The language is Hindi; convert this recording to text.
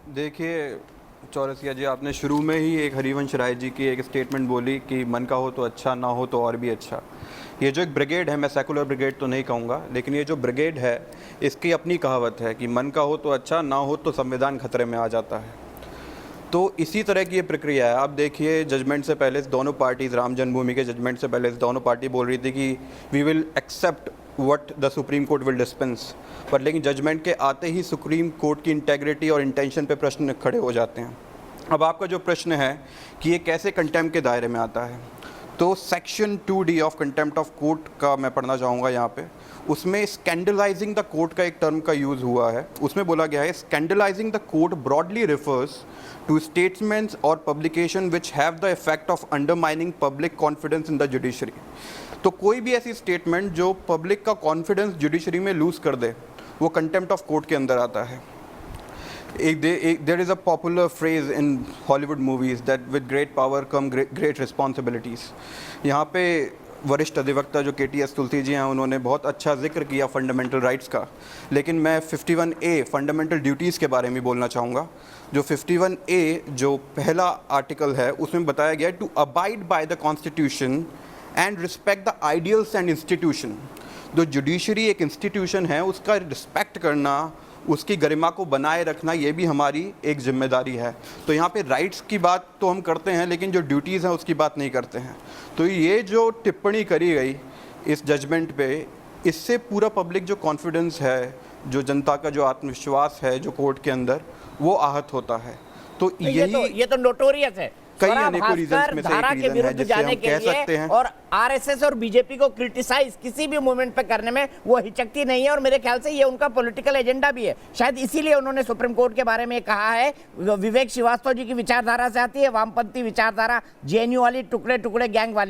देखिए चौरसिया जी, आपने शुरू में ही एक हरिवंश राय जी की एक स्टेटमेंट बोली कि मन का हो तो अच्छा, ना हो तो और भी अच्छा। ये जो एक ब्रिगेड है, मैं सेकुलर ब्रिगेड तो नहीं कहूँगा, लेकिन ये जो ब्रिगेड है इसकी अपनी कहावत है कि मन का हो तो अच्छा, ना हो तो संविधान खतरे में आ जाता है। तो इसी तरह की ये प्रक्रिया है। आप देखिए, जजमेंट से पहले दोनों पार्टीज़, राम जन्मभूमि के जजमेंट से पहले दोनों पार्टी बोल रही थी कि we will accept what the supreme court will dispense, पर लेकिन जजमेंट के आते ही सुप्रीम कोर्ट की इंटेग्रिटी और इंटेंशन पे प्रश्न खड़े हो जाते हैं। अब आपका जो प्रश्न है कि ये कैसे कंटेम्प्ट के दायरे में आता है, तो section 2D of contempt of court का मैं पढ़ना चाहूँगा यहाँ पे। उसमें स्कैंडलाइजिंग द कोर्ट का एक टर्म का यूज़ हुआ है। उसमें बोला गया है, scandalising the court broadly refers to statements और publication which have the effect of undermining public confidence in the judiciary. तो कोई भी ऐसी स्टेटमेंट जो पब्लिक का कॉन्फिडेंस जुडिशरी में लूज़ कर दे, वो कंटेम्प्ट ऑफ कोर्ट के अंदर आता है। There is a popular phrase in Hollywood movies that with great power come great responsibilities. यहाँ पे वरिष्ठ अधिवक्ता जो KTS तुलसी जी हैं, उन्होंने बहुत अच्छा जिक्र किया फंडामेंटल राइट्स का, लेकिन मैं 51A फंडामेंटल ड्यूटीज़ के बारे में बोलना चाहूँगा। जो 51A जो पहला आर्टिकल है, उसमें बताया गया है to abide by the constitution and respect the ideals and institution. जो जुडिशरी एक इंस्टीट्यूशन है, उसका रिस्पेक्ट करना, उसकी गरिमा को बनाए रखना, ये भी हमारी एक जिम्मेदारी है। तो यहाँ पे राइट्स की बात तो हम करते हैं, लेकिन जो ड्यूटीज़ हैं उसकी बात नहीं करते हैं। तो ये जो टिप्पणी करी गई इस जजमेंट पे, इससे पूरा पब्लिक जो कॉन्फिडेंस है, जो जनता का जो आत्मविश्वास है जो कोर्ट के अंदर, वो आहत होता है। तो ये तो नोटोरियस है। कई अनेकों रीजंस में से एक रीजन है जिससे हम कह सकते हैं। और आरएसएस और बीजेपी को क्रिटिसाइज किसी भी मूवमेंट पे करने में वो हिचकती नहीं है, और मेरे ख्याल से ये उनका पॉलिटिकल एजेंडा भी है। शायद इसीलिए उन्होंने सुप्रीम कोर्ट के बारे में कहा है। विवेक श्रीवास्तव जी की विचारधारा से आती है वामपंथी विचारधारा, जेएनयू वाली, टुकड़े टुकड़े गैंग वाली।